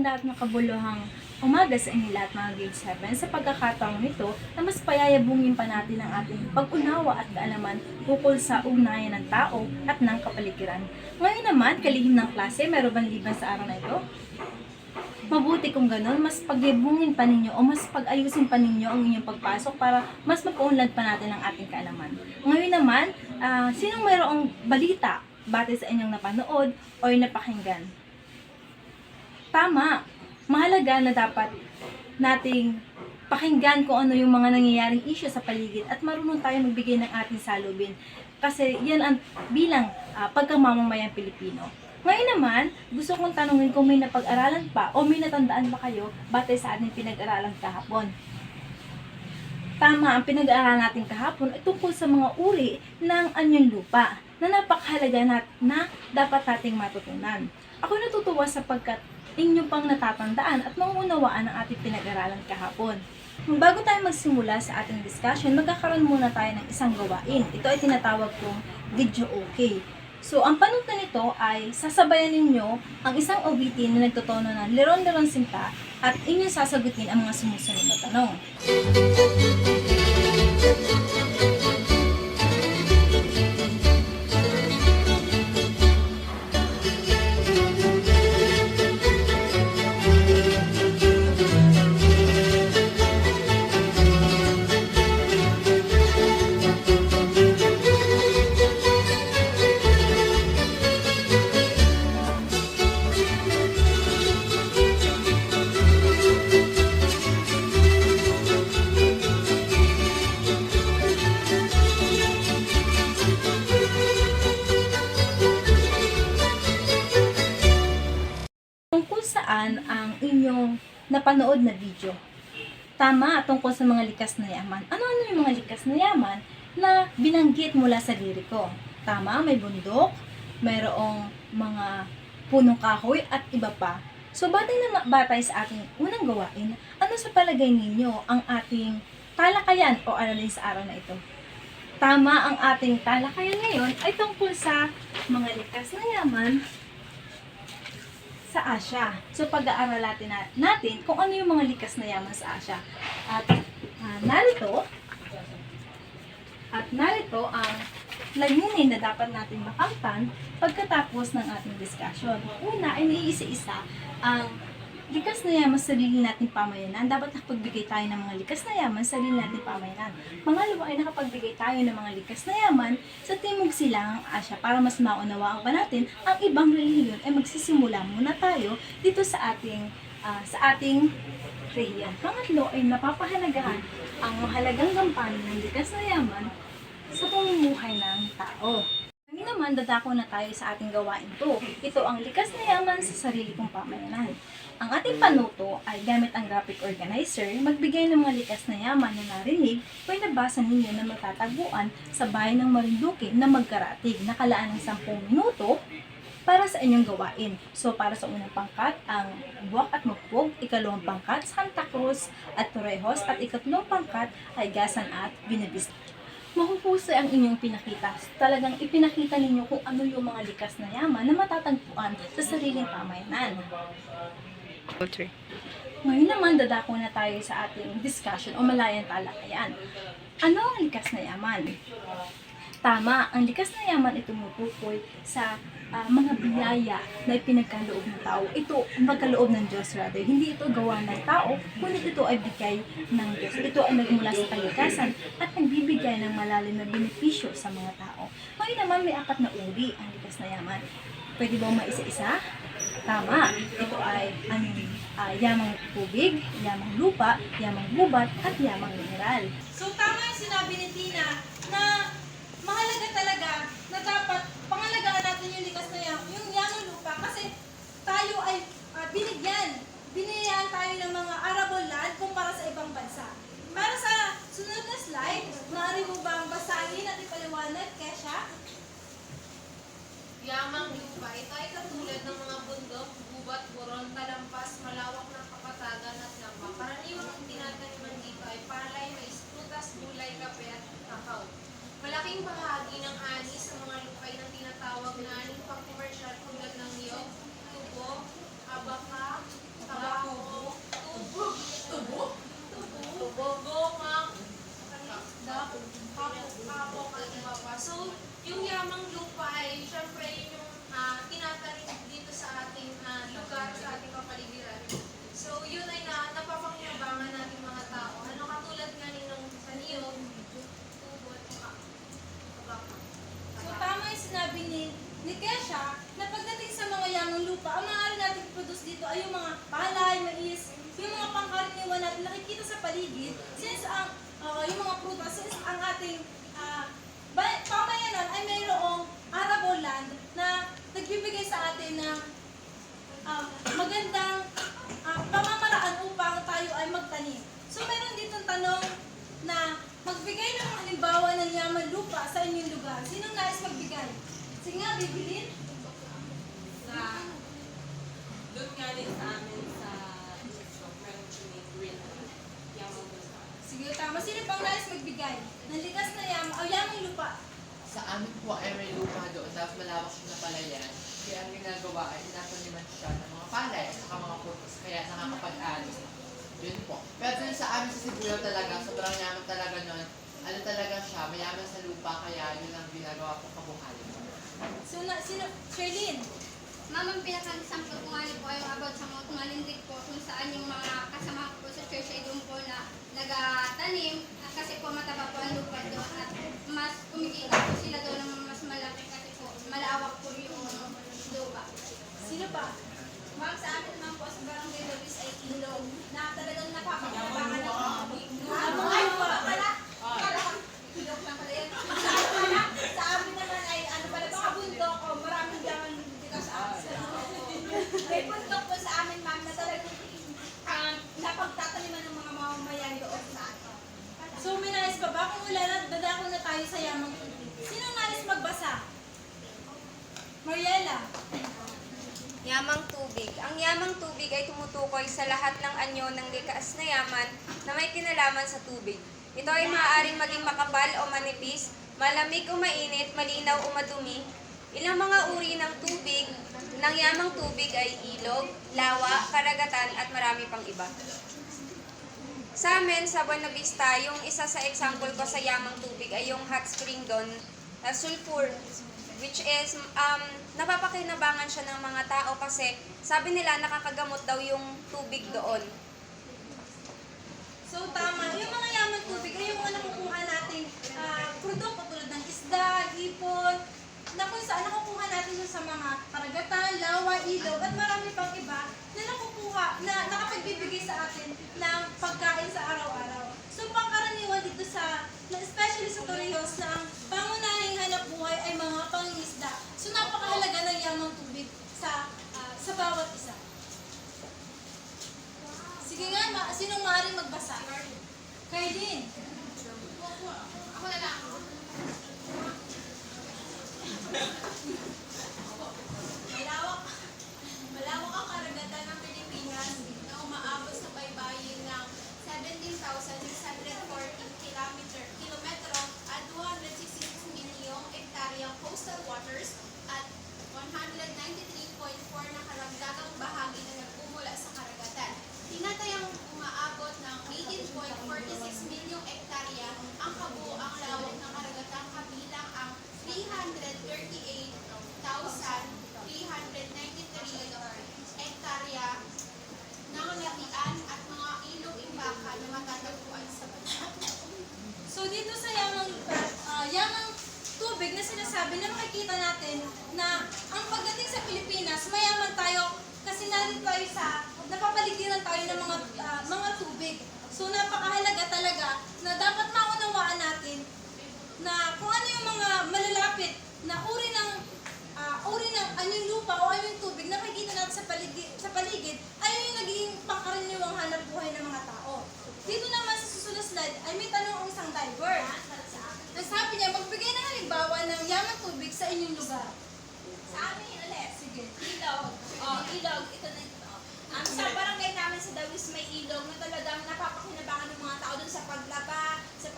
lahat ng kabuluhang umaga sa inyo lahat mga grade 7. Sa pagkakataong nito, na mas payayabungin pa natin ang ating pag-unawa at kaalaman tungkol sa ugnayan ng tao at ng kapaligiran. Ngayon naman, kalihim ng klase, meron bang liban sa araw na ito? Mabuti kung ganun, mas pagyabungin pa ninyo o mas pag-ayusin pa ninyo ang inyong pagpasok para mas mapaunlad pa natin ang ating kaalaman. Ngayon naman, sinong mayroong balita batay sa inyong napanood o napakinggan? Tama, mahalaga na dapat nating pakinggan kung ano yung mga nangyayaring issue sa paligid at marunong tayo magbigay ng ating salubin. Kasi yan ang bilang pagkamamamayang Pilipino. Ngayon naman, gusto kong tanungin kung may napag-aralan pa o may natandaan ba kayo batay sa ating pinag-aralan kahapon. Tama, ang pinag-aaralan natin kahapon ay tungkol sa mga uri ng anyong lupa na napakahalaga na dapat nating matutunan. Ako natutuwa sapagkat inyo pang natatandaan at mauunawaan ang ating pinag-aralan kahapon. Bago tayo magsimula sa ating discussion, magkakaroon muna tayo ng isang gawain. Ito ay tinatawag kong video okay. So, ang panuto nito ay sasabayan ninyo ang isang awitin na nagtotono ng Leron-Leron Sinta at inyong sasagutin ang mga sumusunod na tanong. Tungkol saan ang inyong napanood na video? Tama, tungkol sa mga likas na yaman. Ano-ano yung mga likas na yaman na binanggit mula sa liriko? Tama, may bundok, mayroong mga punong kahoy at iba pa. So, batay sa ating unang gawain, ano sa palagay ninyo ang ating talakayan o aralin sa araw na ito? Tama, ang ating talakayan ngayon ay tungkol sa mga likas na yaman sa Asya. So, pag-aaral natin kung ano yung mga likas na yaman sa Asya. At narito ang layunin na dapat natin makamtan pagkatapos ng ating discussion. Una ay naiisa-isa ang likas na yaman sa sarili nating pamayanan. Dapat nakapagbigay tayo ng mga likas na yaman sa sarili nating pamayanan. Pangalawa ay nakapagbigay tayo ng mga likas na yaman sa Timog Silangang Asya para mas maunawaan pa natin ang ibang relihiyon ay magsisimula muna tayo dito sa ating rehiyon. Pangatlo ay napapahalagahan ang mahalagang gampanin ng likas na yaman sa pamumuhay ng tao. Ngayon naman, dadako na tayo sa ating gawain to. Ito ang likas na yaman sa sarili kong pamayanan. Ang ating panuto ay gamit ang graphic organizer, magbigay ng mga likas na yaman na narinig o nabasa ninyo na matatagpuan sa bayan ng Marinduque na magkaratig. Nakalaan ng 10 minuto para sa inyong gawain. So, para sa unang pangkat, ang Buwak at Mukpog, ikalawang pangkat, Santa Cruz at Torrejos, at ikatlong pangkat ay Gasan at Binibista. Mahuhusay ang inyong pinakita. Talagang ipinakita ninyo kung ano yung mga likas na yaman na matatagpuan sa sariling pamayanan. Ngayon naman, dadako na tayo sa ating discussion o malayang talakayan. Ano ang likas na yaman? Tama, ang likas na yaman ay tumutukoy sa mga biyaya na ipinagkaloob ng tao. Ito, pagkaloob ng Diyos rather. Hindi ito gawa ng tao, kundi ito ay bigay ng Diyos. Ito ay nagmula sa kalikasan at nagbibigay ng malalim na benepisyo sa mga tao. Ngayon naman, may 4 na uri ang likas na yaman. Pwede ba maisa-isa? Tama, ito ay yamang tubig, yamang lupa, yamang gubat, at yamang mineral. So tama yung sinabi ni Tina na mahalaga talaga na dapat pangalagaan natin yung likas na yung yamang lupa kasi tayo ay binigyan tayo ng mga arable land kumpara sa ibang bansa. Para sa sunod na slide, maaari mo bang basahin at ipaliwanag, Kesha? Yamang lupa, ito ay katulad ng mga bundok, gubat, buron, talampas, malawak na kapatagan at lamba. Karaniwang ang tinataniman dito ay palay, mais, prutas, gulay, kape at kakao. Malaking bahagi ng ani sa mga lupay ng tinatawag na aning pang-commercial tulad ng niyog, tubo, abaka, tabako, tubo, goma, kapok, at iba pa. So, yung yamang lupa ay syempre yun yung tinatanim dito sa ating lugar, sa ating kapaligiran. So, yun ay napapakinabangan natin mga tao. Ano katulad nga ninong sa niyog, tubo, at tabako. So tama yung sinabi ni Kesha na pagdating sa mga yamang lupa, ang maaari natin i-produce dito ay yung mga palay, mais, yung mga pangkaraniwan natin nakikita sa paligid, since ang yung mga prutas, since ang ating pamayanan ay mayroong arable land na nagbibigay sa atin ng magandang pamamaraan upang tayo ay magtanim. So meron ditong tanong na magbigay ng halimbawa ng yaman lupa sa inyong lugar. Sinong nais magbigay? Sige nga, bibilin. Doon nga din sa amin sa Isusok, meron kami green yamang lupa. Sige, tama. Sino pang nais magbigay? Ng likas na yamang lupa. Sa amin po ay may lupa doon, tapos malawak siya na palayan. Kaya ang ginagawa ay tinataniman siya ng mga palay at saka mga prutas, kaya nakakapag-alis. Yun po. Pero dun sa amin sa Sibuyao talaga, sobrang yaman talaga nun. Ano talaga siya, mayaman sa lupa, kaya yun ang ginagawa ko kabuhayan. So, sino? Sherlyn. Ma'am, ang pinaka-example ko nga po ay yung about sa mga tumalindig po kung saan yung mga kasama ko po sa church ay doon po na nagatanim kasi po mataba po ang lupa doon at mas kumikita po sila doon ng mas malaki kasi po malawak po yung lupa. Sino pa? Ma'am, sa amin naman po sa Barangay Luis ay ilog na talagang napapakinabangan ng mga Ay, pala. ilog lang pala yan. Sa amin naman ay ano pala, baka bundok o maraming yaman dito sa amin. May bundok po sa amin, ma'am, na talagang napagtataniman ng mga mamamayan doon sa atin. So, may nais pa ba? Kung wala na, dadako na tayo sa yamang tubig. Sinong nais magbasa? Mariela. Yamang tubig. Ang yamang tubig ay tumutukoy sa lahat ng anyo ng likas na yaman na may kinalaman sa tubig. Ito ay maaaring maging makapal o manipis, malamig o mainit, malinaw o madumi. Ilang mga uri ng tubig, ng yamang tubig ay ilog, lawa, karagatan at marami pang iba. Sa amin, sa Buena Vista, yung isa sa example ko sa yamang tubig ay yung hot spring doon, na sulfur, which is napapakinabangan siya ng mga tao kasi sabi nila nakakagamot daw yung tubig doon. So, tama. Yung mga yaman tubig ay yung mga nakukuha nating produkto tulad ng isda, hipon, na kung saan nakukuha natin yun sa mga karagatan, lawa, ilog, at marami pang iba na nakukuha, na nakapagbibigay sa atin ng pagkain sa araw-araw. So, pangkaraniwan dito especially sa Torrijos, na ang pangunahing hanap buhay ay mga pangingisda. So, napakahalaga ng yamang tubig sa bawat isa. Sige nga, sinong maaaring magbasa? Kailin. Ako na lang. Malawak ang karagatan ng Pilipinas na umaabot sa baybayin ng 17,614 kilometro at 266 milyong hektaryang coastal waters at 193.4 na karagdagang bahagi na nagmumula sa karagatan. Tinatayang umaabot ng 18.46 milyong hektarya ang kabuoang lawak ng karagatan kabilang ang 338,393 hektarya ng lapian at mga ilog imbaka na matatagpuan sa bansa. So dito sa yamang tubig na sinasabi na makikita natin na ang pagdating sa Pilipinas, mayaman tayo kasi narito tayo napapaligiran tayo ng mga tubig. So napakahalaga talaga na dapat maunawaan natin na kung ano yung mga malalapit na uri ng anyong lupa o anyong tubig na makikita natin sa paligid ay yung naging pangkaraniwang hanap buhay ng mga tao. Dito naman sa susunod slide ay may tanong ang isang diver. Sabi niya, magbigay ng halimbawa ng yamang tubig sa inyong lugar. Sa amin, ulit. Sige. Ilog. Ilog. Ito na ito. Sa barangay namin sa Dawis may ilog na talagang napapakinabangan ng mga tao dun sa paglaba, sa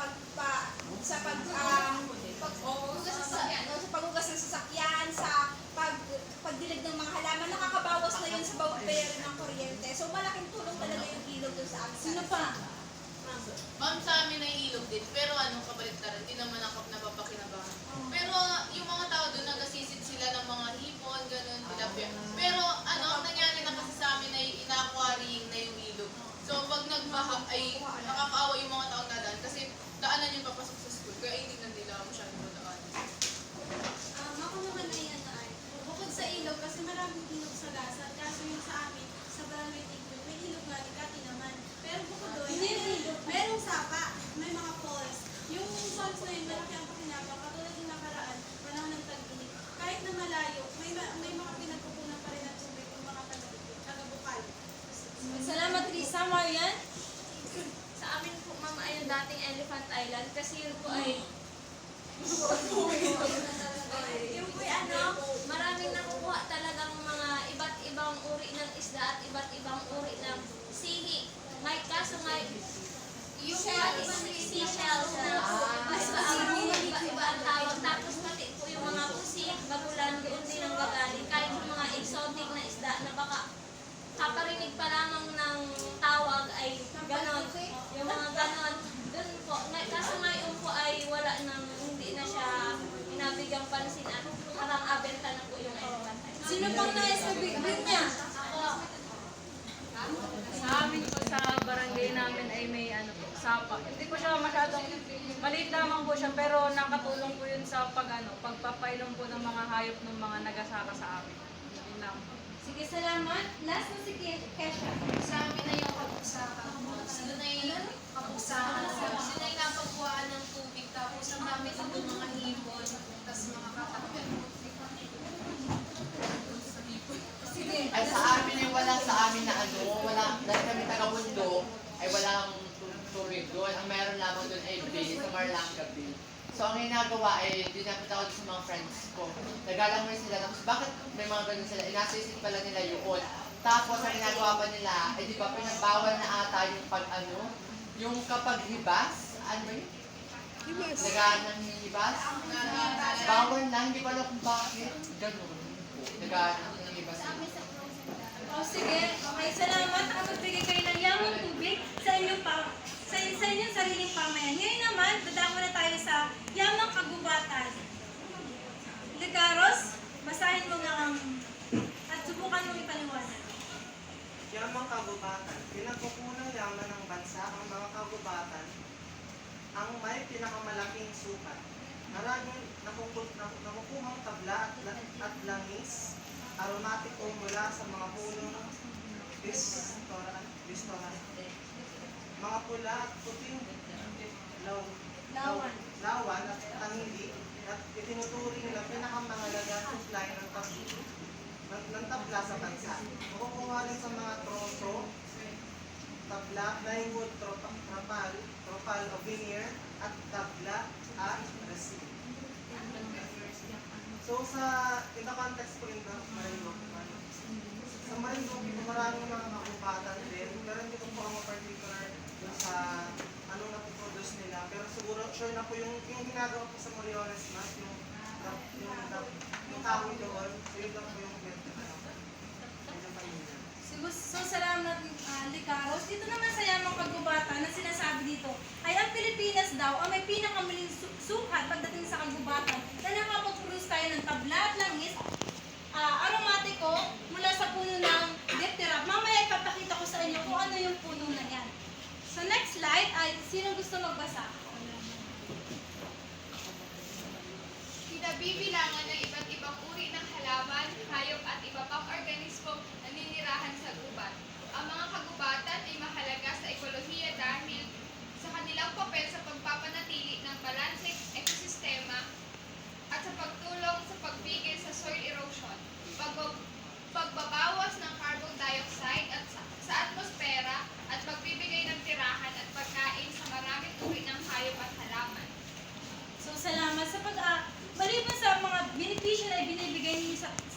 paghugas ng sasakyan, sa pagdilig ng mga halaman. Nakakabawas na yun sa bayaran ng kuryente. So, Pero nakatulong po yun sa pagpapailong po ng mga hayop ng mga nagasaka sa amin. Yun lang. Sige, salamat. Last mo si Kesha. Sa amin na yung kabuksakan. Sila na yung kabuksakan. Sila na yung napagbuhaan ng tubig. Tapos ang dami dito mga hipon. Tapos mga katakot. Sige. Ay sa amin ay wala sa amin na wala, dahil kami taga-mundo, ay walang tubig doon. Ang meron lamang doon ay bill, sa Marlanga bill. So ang ginagawa ay, dinapit ako sa mga friends ko. Nagalangoy sila, tapos bakit may mga ganun sila? Inasisip pala nila yun. Tapos ang ginagawa pa nila, ay di ba pinagbawal na ata yung yung kapag hibas, ano ba yun? Nagaan ng hibas? Bawal na, hindi ko alam kung bakit. Ganun po, nagaan ng hibas. O sige, okay, salamat. Nakapagbigay kayo ng yamang tubig sa inyong sa inyong sariling pamayan. Ngayon naman, dadako na tayo sa yamang kagubatan. Ligaros, basahin mo nga ang at subukan mong ipaliwanag. Yamang kagubatan. Pinagkukunang yaman ng bansa ang mga kagubatan ang may pinakamalaking sukat. Maraming nakukuhang tabla at langis, aromatiko mula sa mga punong bistoran, mga pula at puting lawan at tangili at itinuturing na pinakamahalagang supply ng tabla sa bansa. Makukuha rin sa mga troso, tabla, plywood, tropal o veneer, at tabla at resin. So in the context po rin ng Marinduque, sa Marinduque, maraming mga kakubatan din, pero hindi ko po ang particular dun sa anong napoproduce nila. Pero siguro, sure na po yung ginagawa po sa Moriones Mas, yung kahoy doon, so yun lang po yung medyo pamilya. So, salamat, Licaros. Dito naman sa yamang kagubatan na sinasabi dito, ay ang Pilipinas daw ang may pinakamaling sukat pagdating sa kagubatan na nakapag-produce tayo ng tabla at langis, aromatiko mula sa puno ng dipterap. Mamaya ipapakita ko sa inyo kung ano yung puno na yan. So, next slide ay sino gusto magbasa? Kinabibilangan ng iba't ibang uri ng halaman, hayop at iba pang organismong naninirahan sa gubat. Ang mga kagubatan ay mahalaga sa ekolohiya dahil sa kanilang papel sa pagpapanatili ng balanseng ekosistema at sa pagtulong sa pagbigil sa soil erosion, pagbabawas ng carbon dioxide at sa atmosfera at pagbibigay ng tirahan at pagkain sa maraming uri ng hayop at halaman. So, salamat sa maliban sa mga benepisyo na ibinibigay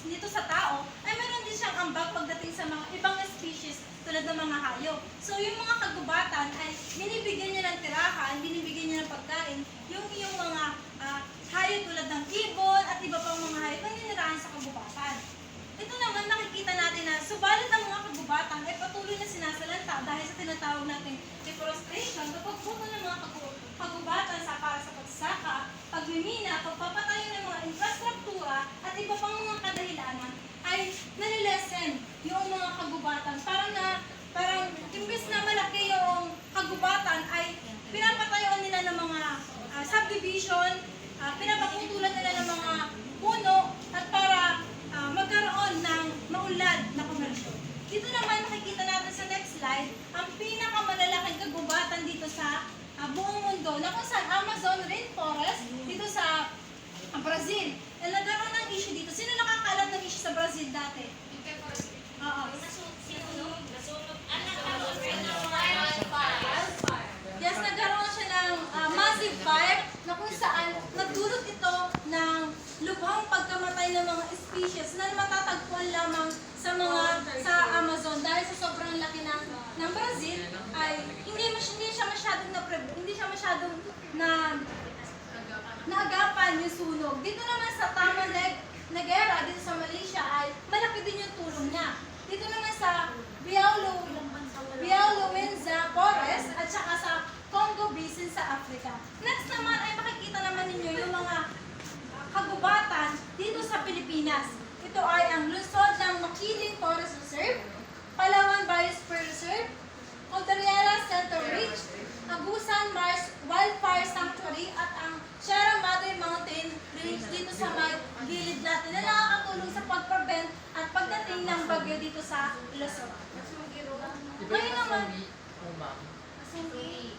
nito sa tao, ay meron din siyang ambag pagdating sa mga ibang species tulad ng mga hayop. So, yung mga kagubatan ay binibigyan niya ng tirahan, binibigyan niya ng pagkain, yung mga hayop tulad ng ibon at iba pang mga hayop na ninirahan sa kagubatan. Ito naman nakikita natin na subalit ang mga kagubatan ay patuloy na sinasalanta dahil sa tinatawag nating deforestation, pagpupuno ng mga kagubatan para sa pagsasaka, pagmimina, pagpapatayo ng mga infrastruktura at iba pang mga kadahilanan ay nalilesen yung mga kagubatan. Parang imbes na malaki yung kagubatan ay pinapatayoan nila ng mga subdivision, pinapaputulan nila ng mga puno at para magkaroon ng maunlad na komersyo. Dito naman makikita natin sa next slide ang pinakamalalaking kagubatan dito sa buong mundo na kung saan Amazon rainforest dito sa Brazil. Nagkaroon ng issue dito. Sino nakakaalam ng issue sa Brazil dati? Oo. Yes, nagkaroon siya ng massive fire na kung saan nagdulot ito ng lubhang pagkamatay ng mga species na matatagpuan lamang sa Amazon dahil sa sobrang laki ng Brazil ay hindi siya masyadong naagapan yung sunog. Dito naman sa Tamaneg na gera dito sa Malaysia ay malaki din yung tulong niya. Dito naman sa Białowieża Forest at saka sa Congo Basin sa Africa. Next naman ay makikita naman ninyo yung mga kagubatan dito sa Pilipinas. Ito ay ang lungsod ng Makiling Forest Reserve, Palawan Biosphere Reserve, Cordillera Center Ridge, Agusan Mars Wildfire Sanctuary at ang Sierra sa Luzon. Di ba Ngayon yung naman, masunggi? Ma'am.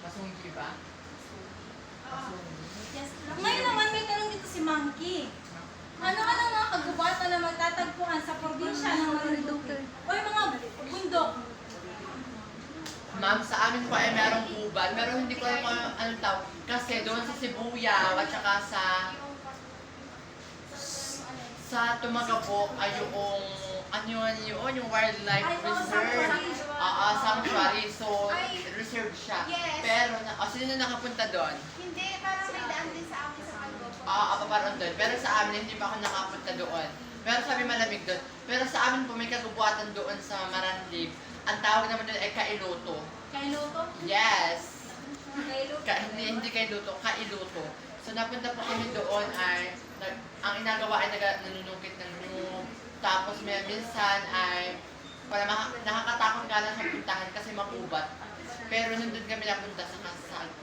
Masunggi ba? yes. Ngayon naman may tanong dito si Monkey. Ano-ano ang mga kagubatan na magtatagpuan sa probinsya ng Marinduque? O yung mga bundok? Ma'am, sa amin po ay merong uban, pero hindi ko alam kung anong tawag. Kasi doon sa Sibuyao at saka sa Tumagapok ay yung wildlife Ay, oo, reserve. sanctuary. Sanctuary. So, Ay, reserve siya. yes. Pero, sino nakapunta doon? Hindi, parang may daan din sa amin sa Pagbobo. Paparoon doon. Pero sa amin, hindi pa ako nakapunta doon. Pero sabi malamig doon. Pero sa amin po, may kagubuatan doon sa Marandig. Ang tawag naman doon ay Kailuto. Kailuto? Yes! Kailuto? Hindi Kailuto, Kailuto. So napunta po kami doon ay, ang inagawa ay nanunukit ng nyug. Tapos minsan ay, para nakakatakot ka lang sa puntahan kasi makubat. Pero nandun kami napunta sa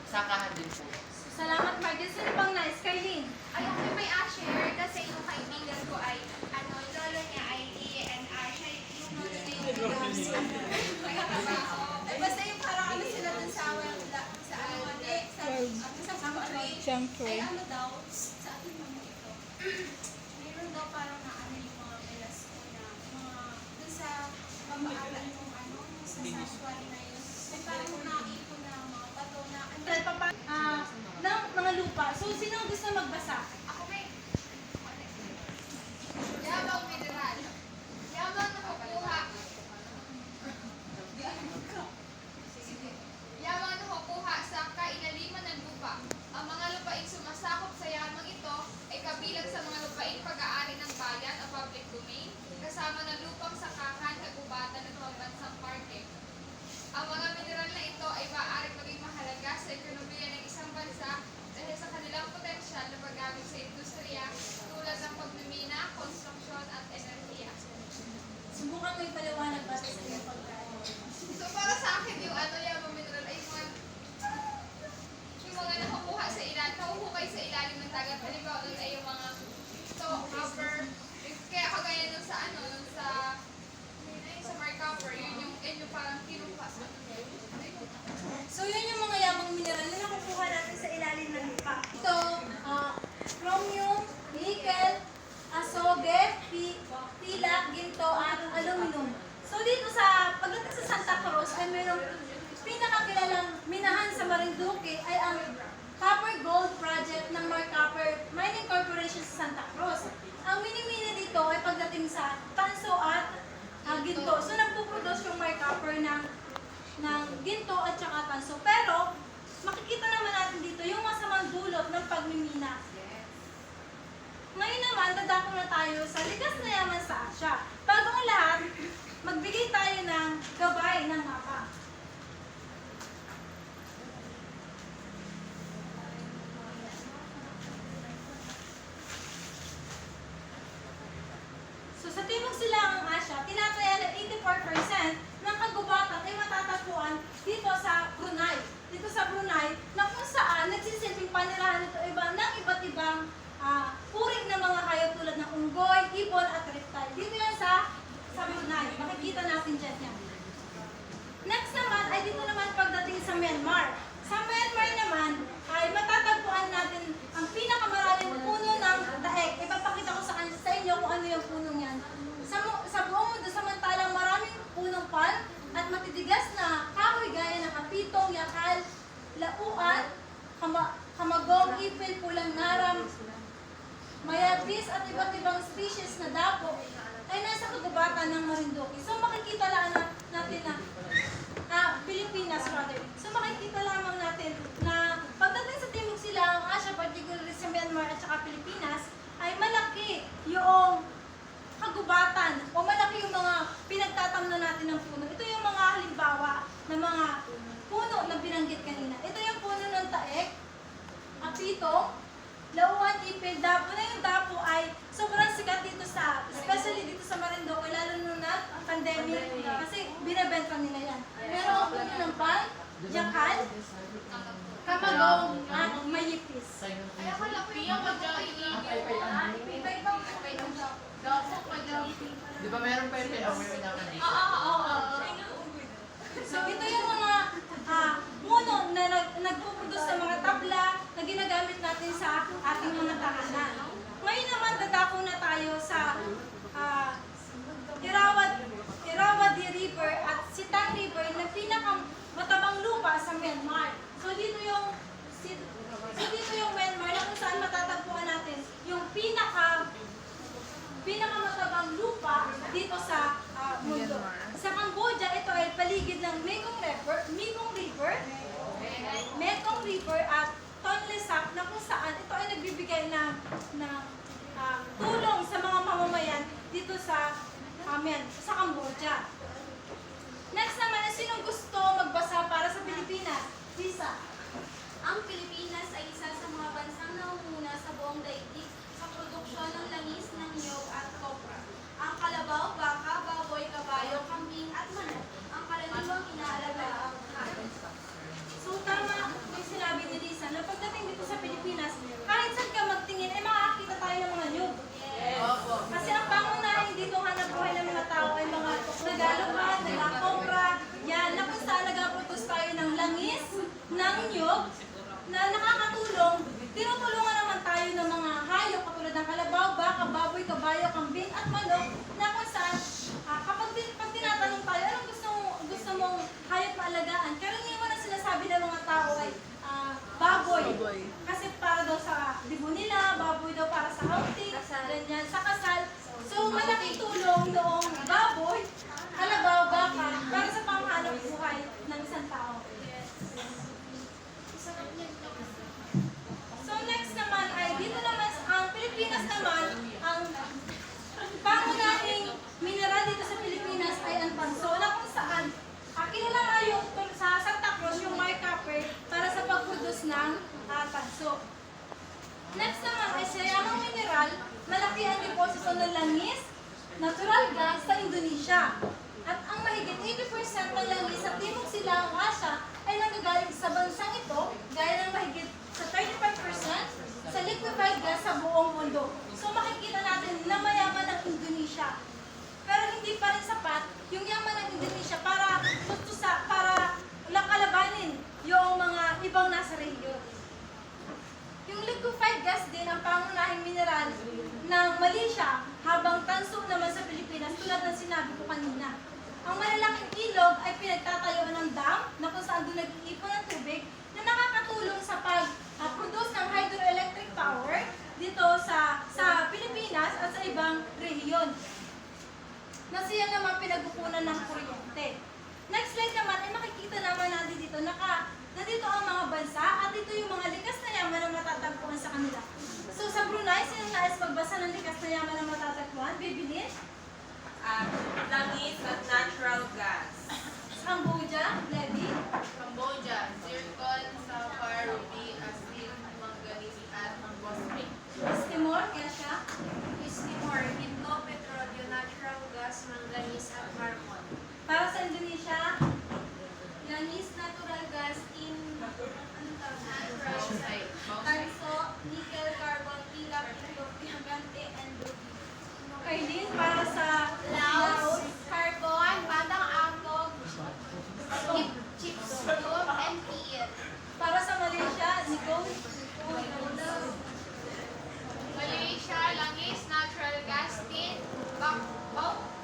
sakahan din po. Salamat, Margit. Sino pang nice? Kailin? Ay, okay, may share kasi yung kaibigan ko ay, yung lolo niya ay ENR. Siya yung lolo niya ay basta yung parang ano sila dun sa sanctuary. Ay ano daw, sa ating mga ito. Mayroon daw parang na ano yung mga melas ko na mga dun sa pamaalan yung ano, sa sanctuary na yun. May parang naipon na mga bato na Ng mga lupa. So, sino ang gusto magbasa? ako may yabang mineral. Yabang nakukuha. Yabang nakukuha sa kailaliman ng lupa. Ang mga lupain sumasakop sa yamang ito ay kabilang sa mga lupain pag-aari ng bayan o public domain, kasama ng lupang sakahan, kagubatan at pambansang parke. Ang mga mineral na ito ay maaaring maging mahalaga sa ekonomiya ng isang bansa dahil sa kanilang potensyal na paggamit sa industriya tulad ng pagmimina, konstruksyon at enerhiya. Subukan mo yung paliwanag para sa iyong pagkain. So para sa akin yung yung mineral ay yung mga nakukuha sa nahuhukay sa ilalim ng dagat. Halimbawa doon ay yung mga copper. Kaya kagaya nun sa nun sa Mark Copper, yun yung parang kinuha sa So, yun yung mga yamang mineral na nakukuha natin sa ilalim ng lupa. Ito, chromium, nickel, asobe, pilak, ginto, at aluminum. So, dito pagdating sa Santa Cruz, ay mayroong pinakakilalang minahan sa Marinduque ay ang Copper Gold Project ng Mark Copper Mining Corporation sa Santa Cruz. Ang minimina dito ay pagdating sa tanso at ginto. So, nagpuproduce yung Mark Copper ng ginto at saka tanso. Pero, makikita naman natin dito yung masamang dulot ng pagmimina. Ngayon naman, dadako na tayo sa likas na yaman sa Asya. Bago ang lahat, magbigay tayo ng gabay ng mapa. So, sa Timog Silangang Asya, tinataya na 84% ng kagubatan ay matatagpuan dito sa Brunei. Dito sa Brunei, na kung saan nagsisilbing panirahan ito ng iba't ibang uri ng mga hayop tulad ng unggoy, ibon at reptile. Dito yan sa Brunei. Makikita natin dyan yan. Next naman ay dito naman pagdating sa Myanmar. Sa Myanmar naman ay matatagpuan natin ang pinakamaraming puno ng daeg. Ipapakita ko sa inyo kung ano yung punong yan. Sa buong mundo, samantalang maraming punong palm at matitigas na kahoy gaya ng apitong, yakal, lauan, kamagong, ipil, pulang naram, mayabis at iba't ibang species na dapo ay nasa kagubatan ng Marinduque. So makikita lang natin na Pilipinas rather. So makikita lamang natin na pagdating sa Timog Silangang Asya, particularly sa Myanmar at saka Pilipinas, ay malaki yung kagubatan o malaki yung mga pinagtatamnan natin ng puno. Ito yung mga halimbawa ng mga puno na binanggit kanina. Ito yung puno ng taek, apito, lauan, ipil, dapo. Na yung dapo ay sobrang sikat dito especially dito sa Marinduque, lalo nung pandemic, kasi binabenta nila yan. Pero ang puno ng pal, yakal, kamagong, at mayipis. Kaya malaki yung Di ba meron pa yung pinamoy na kanina? nagpuproduce ng mga tabla na ginagamit natin sa ating mga tahanan. Ngayon naman, dadako na tayo sa Irrawaddy River at Sitan River na pinakamatabang lupa sa Myanmar. So dito yung Myanmar na kung saan matatagpuan natin yung pinakamatabang lupa dito sa mundo. Sa Cambodia, ito ay paligid ng Mekong River at Tonle Sap na kung saan ito ay nagbibigay ng tulong sa mga mamamayan dito sa Cambodia. Next naman, sinong gusto magbasa para sa Pilipinas? Lisa. Ang Pilipinas ay isa sa mga bansang nauuna sa buong daigdig sa produksyon ng langis ng niyog at kopra. Ang kalabaw, baka, baboy, kabayo, kambing at manok ang karaniwang inaalagaan ang hayop. So tama yung sinabi ni Lisa na pagdating dito sa Pilipinas, kahit saan ka magtingin, ay makakita tayo ng mga niyog. Kasi ang pangunahin dito hanap buhay ng mga tao ay mga nagaluhan, nagakopra, yan, na kung saan nagaproduce tayo ng langis, ng niyog, na nakakatulong, tinutulungan naman tayo ng mga hayop katulad ng kalabaw, baka, baboy, kabayo, kambing at manok na kung saan pag tinatanong tayo, anong gusto mong hayop maalagaan? Karaniwan na sinasabi ng mga tao ay baboy. Kasi para daw sa dibo nila, baboy daw para sa outing, ganyan, sa kasal. So malaking tulong noong baboy, kalabaw, baka, para sa panghanap buhay ng isang tao. So next naman ay dito naman ang Pilipinas naman, ang pangunahing mineral dito sa Pilipinas ay ang tanso na kung saan kilala nga yung sa Santa Cruz yung Mike Copper para sa pag-produce ng tanso. Next naman ay sayamang mineral, malaki ang deposito ng langis, natural gas sa Indonesia. At ang mahigit 80% ng langis sa Timog Silangang Asya ay nanggagaling sa bansang ito, gaya ng mahigit sa 35% sa liquefied gas sa buong mundo. So makikita natin na mayaman ang Indonesia. Pero hindi pa rin sapat yung yaman ng Indonesia para kalabanin yung mga ibang nasa rehiyon. Yung liquefied gas din ang pangunahing mineral ng Malaysia, habang tanso naman sa Pilipinas tulad ng sinabi ko kanina. Ang malalaking ilog ay pinagtatayuan ng dam na kung saan doon nag-iipon ng tubig na nakakatulong sa pag-produce ng hydroelectric power dito sa Pilipinas at sa ibang rehiyon. Na siya naman pinagkukunan ng kuryente. Next slide naman ay makikita naman natin dito nandito ang mga bansa at dito yung mga likas na yaman na matatagpuan sa kanila. So sa Brunei, sino nais magbasa ng likas na yaman na matatagpuan? Bibilin? Langis at natural gas. Cambodia, Levi? Cambodia, zircon, sapphire, ruby, asin, manganese, at phosphate. East Timor, Kesha? East Timor, ginto, petrolyo, natural gas, manganese at marmon. Para sa Indonesia, Langis, natural gas, natural Bauxite. tanso, nickel, carbon, pilak, diamante, and ruby. Kailin, para sa Laos, carbon, batang agog, gypsum, and peat. para sa Malaysia, Nicole? Malaysia, langis, natural gas, tin,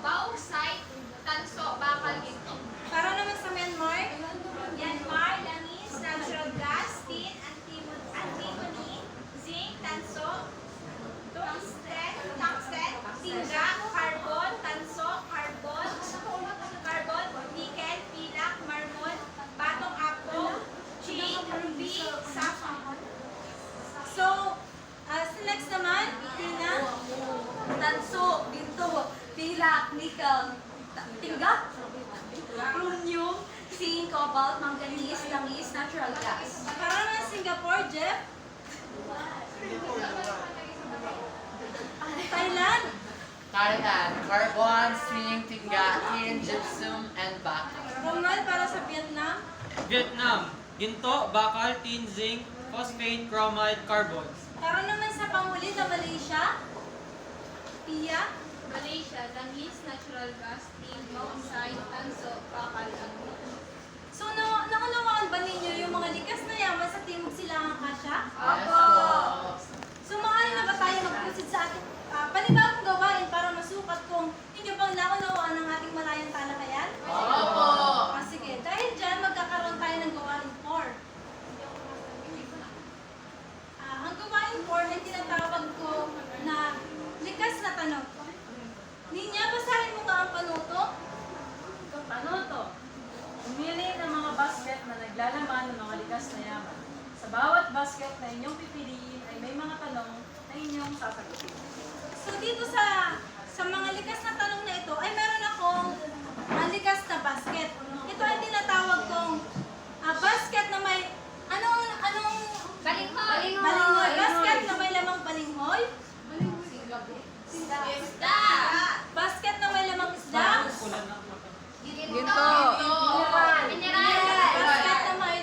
bauxite, tanso, bakal, ginto. Para naman sa Myanmar, Myanmar, langis, natural gas, tin, antimony, zinc, tanso, tungsten, tingga, carbon, tanso, carbon, nickel, pilak, marmon, batong apog, jade, ruby, sapphire. so, next naman, Tina? Tanso, ginto, pilak, nickel, tingga, chromium, zinc, cobalt, manganese, langis, natural gas. Para naman Singapore, Jeff? Thailand? Thailand, carbon, swing, tingga, tin, gypsum, and baka. Ronald, para sa Vietnam? Vietnam, ginto, bakal, tin, zinc, phosphate, chromite, carbon. Para naman sa panghuli na Malaysia? Pia? Malaysia, langis, natural gas, tin, bauxite, tanso, bakal, at So, nauna naunawaan ba ninyo yung mga likas na yaman sa Timog Silangang Asya? Opo! So maaari na ba tayo mag-proceed sa ating panibagong gawain para masukat kung inyo bang naunawaan ang ating malayang talakayan? Opo! Sige, dahil dyan magkakaroon tayo ng gawain 4. Ang gawain 4 ay tinatawag ko na likas na tanong. Ninya, basahin mo nga ang panuto. Panuto. Pumili ng mga basket na naglalaman ng mga likas na yaman. Sa bawat basket na inyong pipiliin ay may mga tanong na inyong sasagutin. So dito sa mga likas na tanong na ito ay meron akong likas na basket. Ito ay tinatawag kong basket na may anong Balinghoy! balinghoy. Basket na may lamang balinghoy. Isda! Basket na may lamang isda. Ginto! Mineral! Basket na may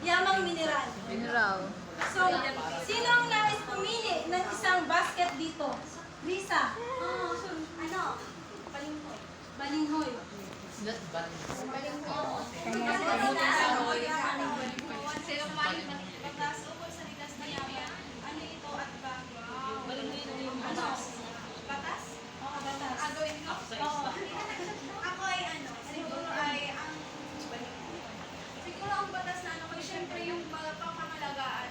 yamang mineral. So, sino ang nais pumili ng isang basket dito? Lisa. Ano? Balinghoy. Balinghoy. Not bad. Batas? Oo, batas. Gawin ko? Oo. Ako ay siguro ang batas na ko, syempre yung pangangalagaan.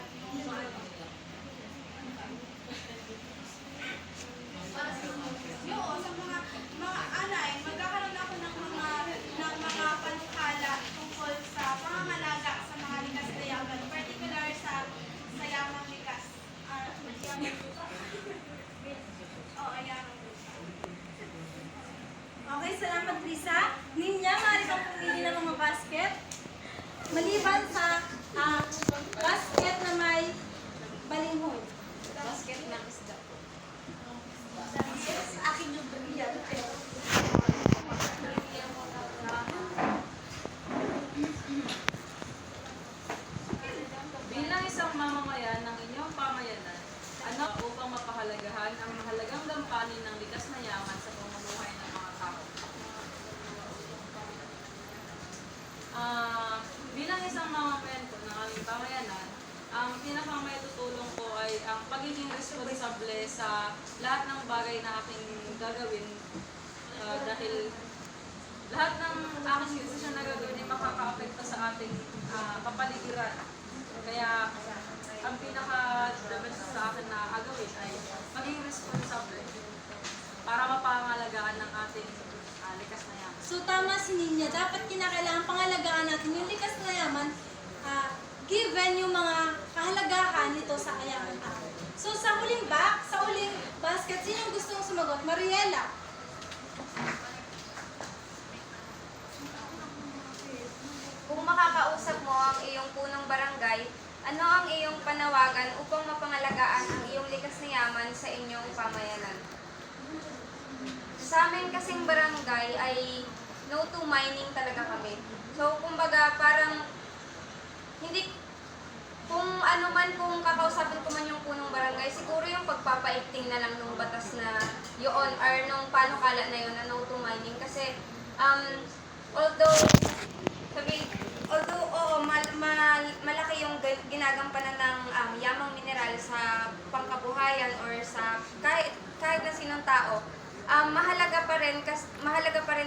Yun, sa mga anay, magkakaroon ako ng mga panukala tungkol sa pangangalaga sa mga likas na yaman, particular sa yamang likas. Okay, salamat Lisa. Ninya, maaari kang pumili ng mga basket. Maliban sa basket na may balinghoy. Basket ng isda. Yes, akin yung brilliant. Bilang isang mamamayan ng inyong pamayanan, ano upang mapahalagahan ang mahalagang gampanin ng likas na yaman sa pamumuhay ng mga tao? Bilang isang mamamayan po ng aming pamayanan, ang pinakang may tutulong ko ay ang pagiging responsable sa lahat ng bagay na aking gagawin dahil lahat ng aking desisyon na gagawin ay makaka-apekto sa ating kapaligiran. Kaya ang pinaka-the best sa akin na agawin ay maging responsable para mapangalagaan ng ating likas na yaman. So tama si Ninya, dapat kinakailangan pangalagaan natin yung likas na yaman given yung mga kahalagahan nito sa kayaman tao. So sa huling basket, sino gustong sumagot? Mariela. Kung makakausap mo ang iyong punong barangay, ano ang iyong panawagan upang mapangalagaan ang iyong likas na yaman sa inyong pamayanan? Sa amin kasing barangay ay no to mining talaga kami. So, kumbaga, parang hindi, kung ano man, kung kakausapin ko man yung punong barangay, siguro yung pagpapaikting na lang nung batas na yun, or nung panukala na yun na no to mining. Kasi, although malaki yung ginagampanan ng yamang mineral sa pangkabuhayan or sa kahit na sinong tao, mahalaga pa rin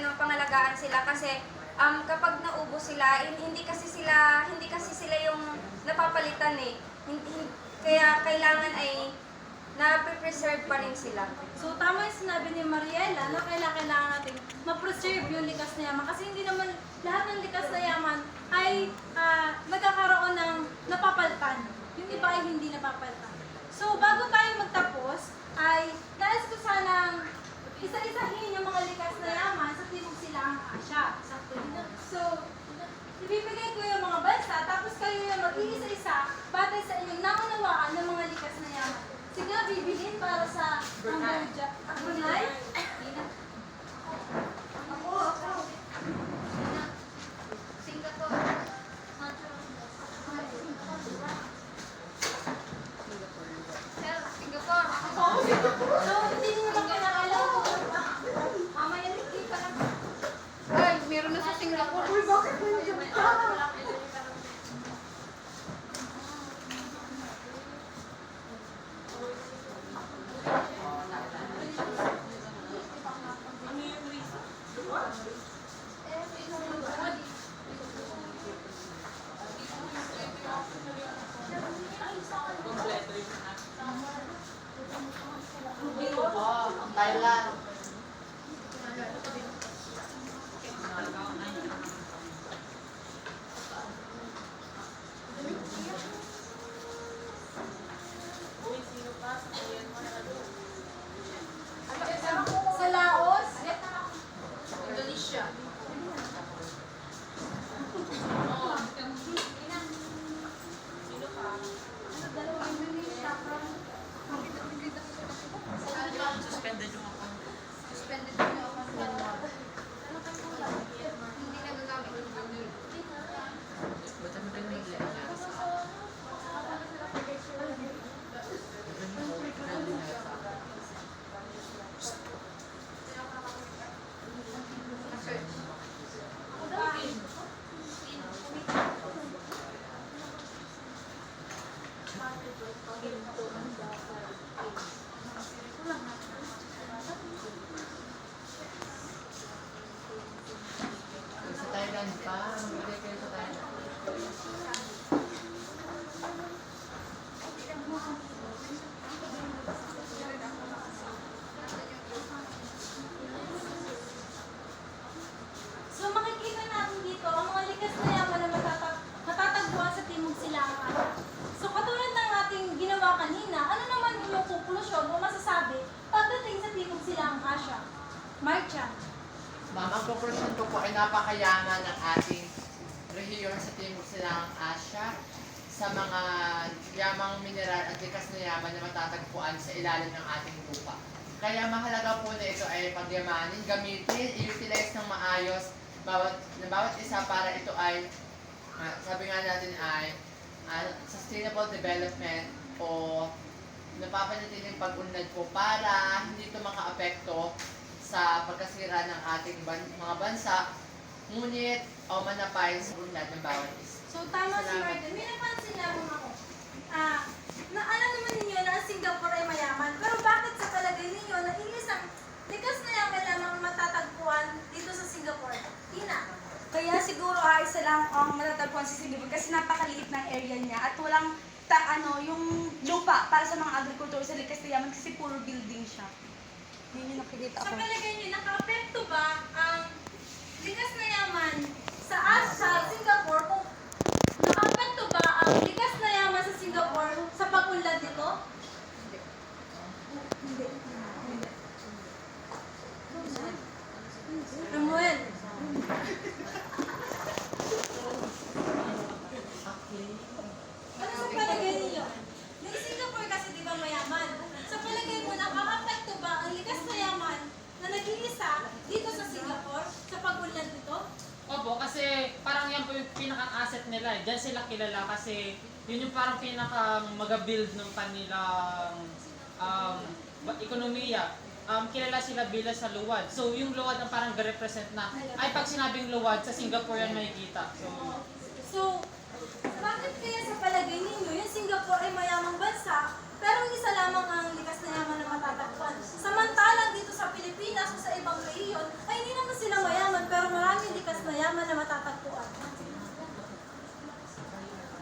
na pangalagaan sila kasi kapag naubos sila, hindi kasi sila yung napapalitan eh. Kaya kailangan ay na-preserve pa rin sila. So tama yung sinabi ni Mariela na kailangan natin ma-preserve yung likas na yaman kasi hindi naman lahat ng likas na yaman ay nagkakaroon ng napapalitan. Yung iba ay hindi napapalitan. So bago tayo magtapos ay nais ko sanang isa-isahin yung mga likas na yaman sa Timog Silangang Asya. So, ibibigay ko yung mga bansa, tapos kayo yung mag-iisa-isa batay sa inyong naunawaan ng mga likas na yaman. Sige, bibilin para sa Cambodia. Brunei? Ako. Singapore. Singapore. So, hindi nyo naman kinakailangan ko. Mamaya hindi ka lang. Ay, meron na sa Singapore. Uy, bakit mo yung Mariela. Sa Laos, Indonesia. Suspended yung account. Suspended yung account ko. Hindi nagagamit yung account. Ba't ang magaling may ilan na? Sa Thailand pa, magbigay kayo sa Thailand. so makikita natin dito ang mga likas na yaman na matatagpuan sa Timog Silangan. So katulad ng ating ginawa kanina, ano naman yung konklusyon o masasabi pagdating sa Timog Silangan, Asya? Marcha. Ma'am, ang conclusion ko po ay napakayaman ng ating rehiyon sa Timog Silangang Asya sa mga yamang mineral at likas na yaman na matatagpuan sa ilalim ng ating lupa. Kaya mahalaga po na ito ay pagyamanin, gamitin, i-utilize ng maayos bawat isa para ito ay, sabi nga natin ay, sustainable development o napapanatiling pag-unlad po para hindi ito makaapekto sa pagkasira ng ating mga bansa, ngunit o manapay sa unlad ng bawat isa. So tama si Salamat. Martin. May napansin lamang ako. Na alam naman ninyo na ang Singapore ay mayaman, pero bakit sa palagay ninyo na isang likas na yaman lamang matatagpuan dito sa Singapore? Tina. Kaya siguro isa lang ang matatagpuan sa Singapore kasi napakaliit ng area niya at walang yung lupa para sa mga agriculture sa likas na yaman kasi puro building siya. Yun yung nakikita Sa ko. palagay niyo, naka-apekto ba ang likas na yaman sa Singapore kung naka-apekto ba ang likas na yaman sa Singapore sa pag-unlad nito? Hindi. Samuel. Ano sa palagay niyo? Yung Singapore kasi di ba mayaman? Sa palagay mo, nakaka-apekto ba ang likas na yaman na nag-iisa dito sa Singapore sa pag-unlad nito? Opo, kasi parang yan po yung pinaka-asset nila. Diyan sila kilala kasi yun yung parang pinaka-mag-build ng kanilang ekonomiya. Kilala sila bilang sa luwad. So yung luwad ang parang represent na, ay pag sinabing luwad, sa Singapore yan makikita. So, bakit kaya sa palagay ninyo, yung Singapore ay mayamang bansa, pero isa lamang ang likas na yaman na matatagpuan? Samantalang dito sa Pilipinas o sa ibang rehiyon, ay hindi naman sila mayaman, pero maraming likas na yaman na matatagpuan.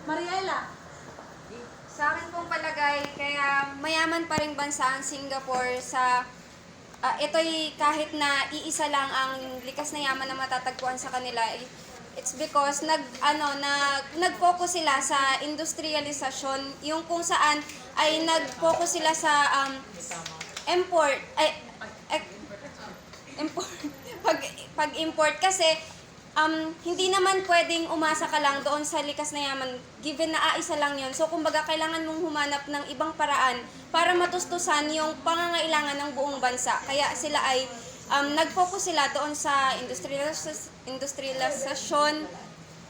Mariela. Sa akin pong palagay, kaya mayaman pa ring bansa ang Singapore sa ito'y kahit na iisa lang ang likas na yaman na matatagpuan sa kanila, it's because nag-focus sila sa industrialisasyon, yung kung saan ay nag-focus sila sa import pag-import kasi hindi naman pwedeng umasa ka lang doon sa likas na yaman given na isa lang yon. So kumbaga kailangan mong humanap ng ibang paraan para matustusan yung pangangailangan ng buong bansa. Kaya sila ay nag-focus sila doon sa industrialisasyon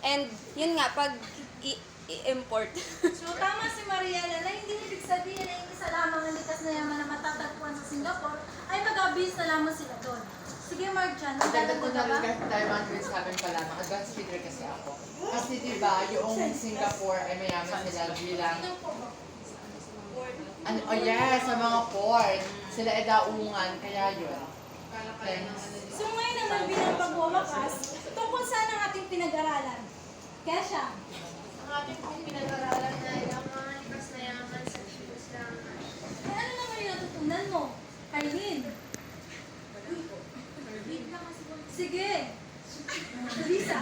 and yun nga pag i-import. So, tama si Mariela na hindi ibig sabihin na yung isa lamang ang likas na yaman na matatagpuan sa Singapore ay mag-abis na lamang sila doon. Sige, Marjan, Dagdag ko magdadagdag na ka ba? rin kahit tayo mga grades sabi pa lamang, advanced speaker kasi ako. Kasi diba, yung Singapore ay mayaman sila bilang yes, sa mga port. Sila ay daungan, kaya yun. Thanks. So, ngayon naman bilang pagwawakas, tungkol saan ang ating pinag-aralan? Kesha. Ang ating pong pinag-aralan ay ang mga likas na yaman sa Timog Silangan. Ano naman yung natutunan mo? Arlene. Sige. Lisa.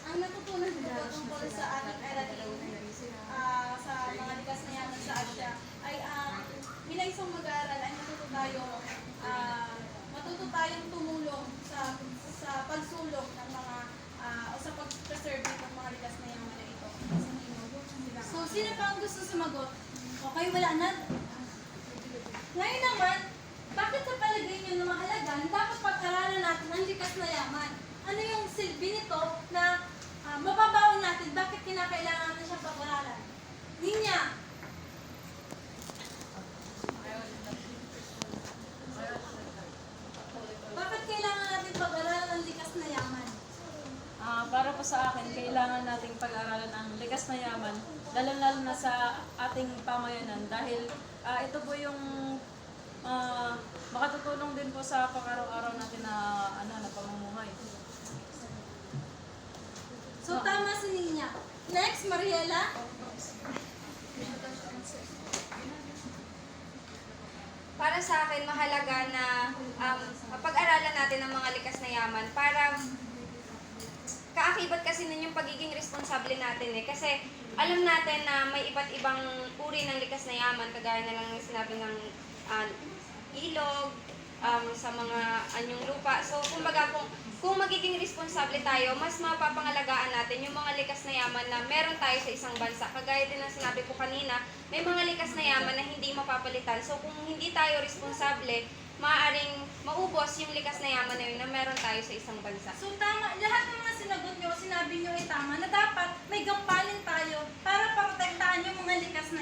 Ang natutunan ko po tungkol sa ating aralin sa mga likas na yaman sa Asya ay bilang isang mag-aaral ay matuto tayong tumulong sa pagsulong ng mga o sa pag-preserve ng mga likas na yaman na ito. So, sino pa ang gusto sumagot? Okay, wala na. Ngayon naman, bakit sa palagay niyo na mahalaga na dapat pag-aralan natin ang likas na yaman? Ano yung silbi nito na mababaon natin? Bakit kinakailangan natin siyang pag-aralan? Ninya, bakit kailangan natin pag-aralan ang likas na yaman? Para po sa akin, kailangan nating pag-aralan ang likas na yaman, lalo-lalo na sa ating pamayanan dahil ito po yung makatutulong din po sa pang-araw-araw natin na pamumuhay. So, tama si Ninya. Next, Mariela. Para sa akin, mahalaga na pag-aralan natin ang mga likas na yaman para kaakibat kasi nun yung pagiging responsable natin eh. Kasi alam natin na may iba't ibang uri ng likas na yaman, kagaya na lang ng sinabi ng ilog, sa mga anyong lupa. So, kumbaga, kung magiging responsable tayo, mas mapapangalagaan natin yung mga likas na yaman na meron tayo sa isang bansa. Kagaya din ng sinabi ko kanina, may mga likas na yaman na hindi mapapalitan. So, kung hindi tayo responsable, maaaring maubos yung likas na yaman na yun na meron tayo sa isang bansa. So, tama. Lahat ng mga sinagot nyo, sinabi nyo ay tama na dapat may gampanin tayo para protektahan yung mga likas na